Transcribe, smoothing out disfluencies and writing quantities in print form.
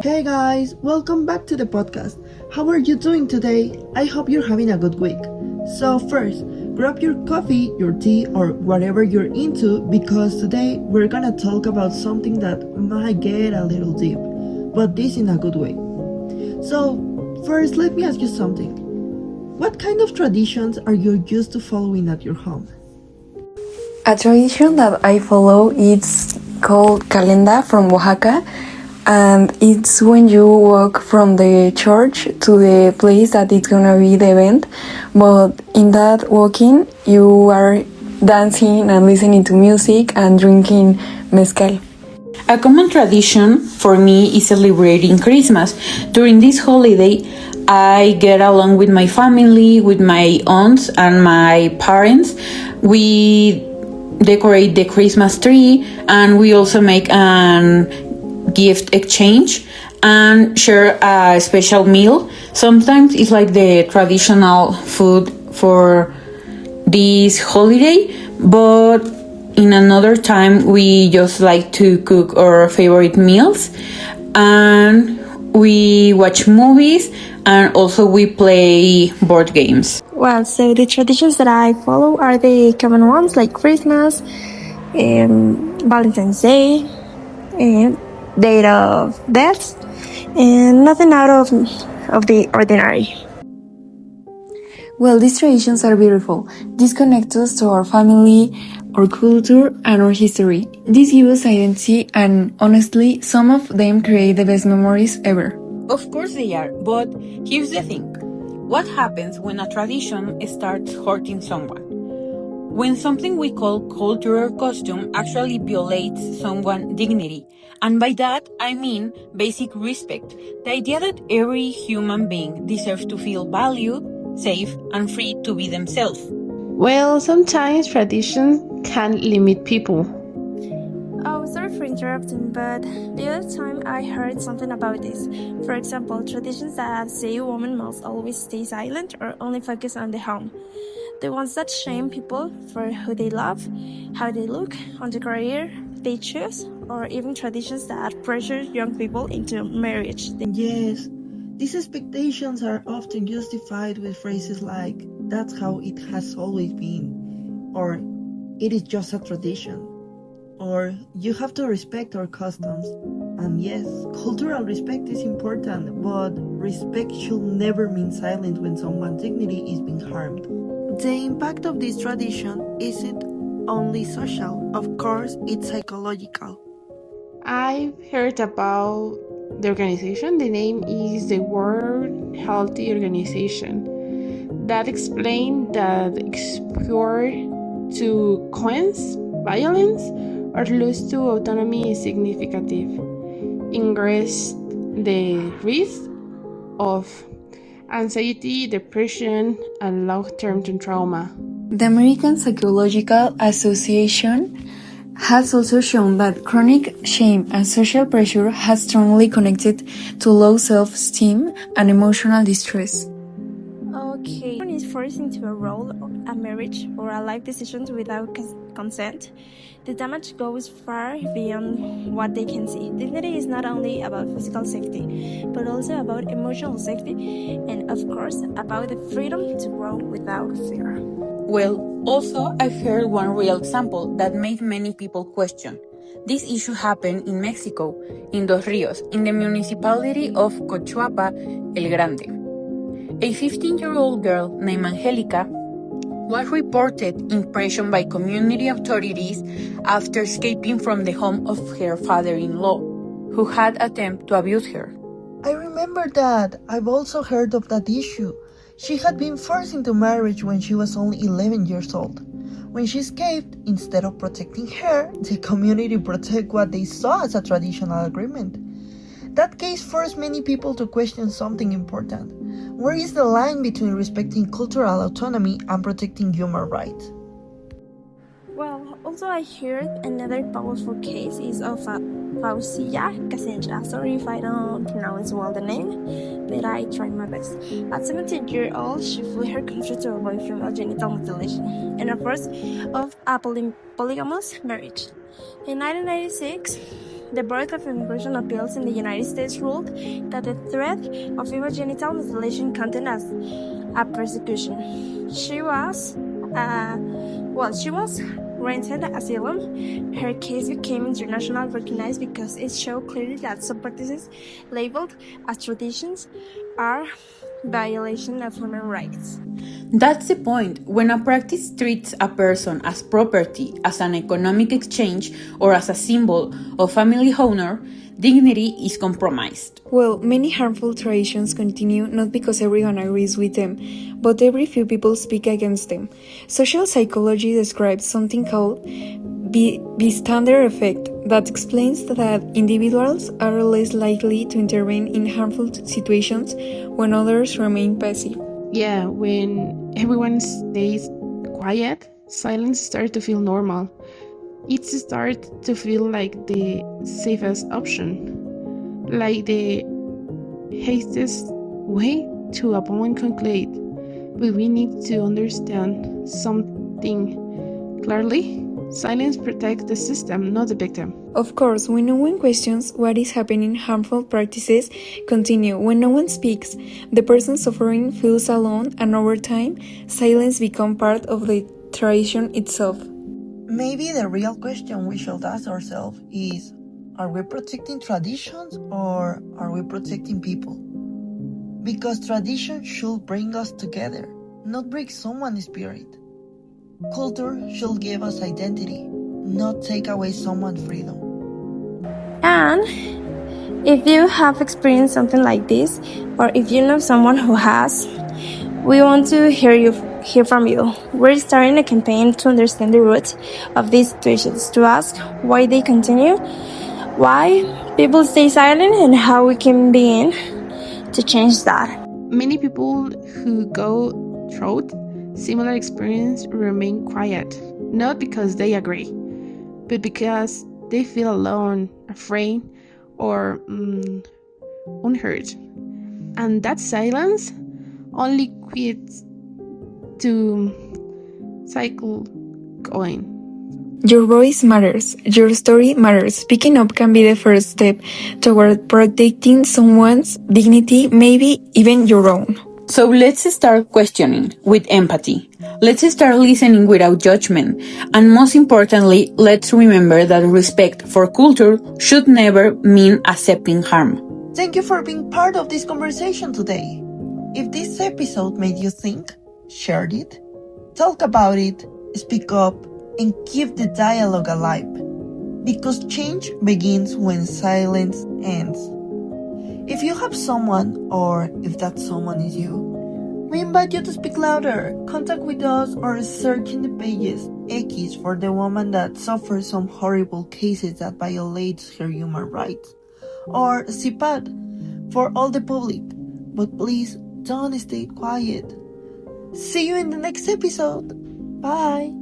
Hey guys, welcome back to the podcast. How are you doing today? I hope you're having a good week. So, first, grab your coffee, your tea, or whatever you're into because today we're gonna talk about something that might get a little deep, but this in a good way. So, first, let me ask you something. What kind of traditions are you used to following at your home? A tradition that I follow is called calenda from Oaxaca, and it's when you walk from the church to the place that it's gonna be the event. But in that walking, you are dancing and listening to music and drinking mezcal. A common tradition for me is celebrating Christmas. During this holiday, I get along with my family, with my aunts and my parents. We decorate the Christmas tree and we also make an gift exchange and share a special meal. Sometimes it's like the traditional food for this holiday, but in another time we just like to cook our favorite meals and we watch movies and also we play board games. Well, so the traditions that I follow are the common ones like Christmas, Valentine's Day, and Day of Death, and nothing out of the ordinary. Well, these traditions are beautiful. These connect us to our family, our culture, and our history. These give us identity, and honestly, some of them create the best memories ever. Of course they are, but here's the thing. What happens when a tradition starts hurting someone? When something we call culture or costume actually violates someone's dignity. And by that, I mean basic respect. The idea that every human being deserves to feel valued, safe, and free to be themselves. Well, sometimes traditions can limit people. Oh, sorry for interrupting, but the other time I heard something about this. For example, traditions that say a woman must always stay silent or only focus on the home. The ones that shame people for who they love, how they look, on the career they choose, or even traditions that pressure young people into marriage. Yes, these expectations are often justified with phrases like, that's how it has always been, or it is just a tradition, or you have to respect our customs. And yes, cultural respect is important, but respect should never mean silence when someone's dignity is being harmed. The impact of this tradition isn't only social, of course, it's psychological. I've heard about the organization. The name is the World Healthy Organization. That explained that exposure to cleanse, violence, or lose to autonomy is significant. Increase the risk of anxiety, depression, and long-term trauma. The American Psychological Association has also shown that chronic shame and social pressure has strongly connected to low self-esteem and emotional distress. Okay, when is forced into a role, a marriage, or a life decisions without consent, the damage goes far beyond what they can see. Dignity is not only about physical safety, but also about emotional safety, and of course, about the freedom to grow without fear. Well, also, I've heard one real example that made many people question. This issue happened in Mexico, in Dos Rios, in the municipality of Cochuapa El Grande. A 15-year-old girl named Angelica was reported imprisoned by community authorities after escaping from the home of her father-in-law, who had attempted to abuse her. I remember that. I've also heard of that issue. She had been forced into marriage when she was only 11 years old. When she escaped, instead of protecting her, the community protected what they saw as a traditional agreement. That case forced many people to question something important. Where is the line between respecting cultural autonomy and protecting human rights? Well, also I heard another powerful case is of Fausia Casenja. Sorry if I don't pronounce well the name, but I tried my best. At 17-year-old, she fled her country to avoid female genital mutilation and offers of a polygamous marriage. In 1996, The Board of Immigration Appeals in the United States ruled that the threat of female genital mutilation counted as a persecution. She was granted asylum. Her case became internationally recognized because it showed clearly that some practices labeled as traditions are violation of human rights. That's the point. When a practice treats a person as property, as an economic exchange, or as a symbol of family honor, dignity is compromised. Well, many harmful traditions continue not because everyone agrees with them, but very few people speak against them. Social psychology describes something called bystander effect that explains that individuals are less likely to intervene in harmful situations when others remain passive. Yeah, when everyone stays quiet, silence starts to feel normal. It starts to feel like the safest option, like the hastest way to avoid conflict. But we need to understand something clearly. Silence protects the system, not the victim. Of course, when no one questions what is happening, harmful practices continue. When no one speaks, the person suffering feels alone, and over time, silence becomes part of the tradition itself. Maybe the real question we should ask ourselves is, are we protecting traditions or are we protecting people? Because tradition should bring us together, not break someone's spirit. Culture should give us identity, not take away someone's freedom. And if you have experienced something like this, or if you know someone who has, we want to hear from you. We're starting a campaign to understand the roots of these situations, to ask why they continue, why people stay silent, and how we can begin to change that. Many people who go through similar experience remain quiet, not because they agree, but because they feel alone, afraid, or unheard. And that silence only quits to cycle going. Your voice matters. Your story matters. Speaking up can be the first step toward protecting someone's dignity, maybe even your own. So let's start questioning with empathy. Let's start listening without judgment. And most importantly, let's remember that respect for culture should never mean accepting harm. Thank you for being part of this conversation today. If this episode made you think, share it, talk about it, speak up, and keep the dialogue alive. Because change begins when silence ends. If you have someone, or if that someone is you, we invite you to speak louder, contact with us, or search in the pages X for the woman that suffers some horrible cases that violates her human rights, or CPAD for all the public. But please don't stay quiet. See you in the next episode. Bye.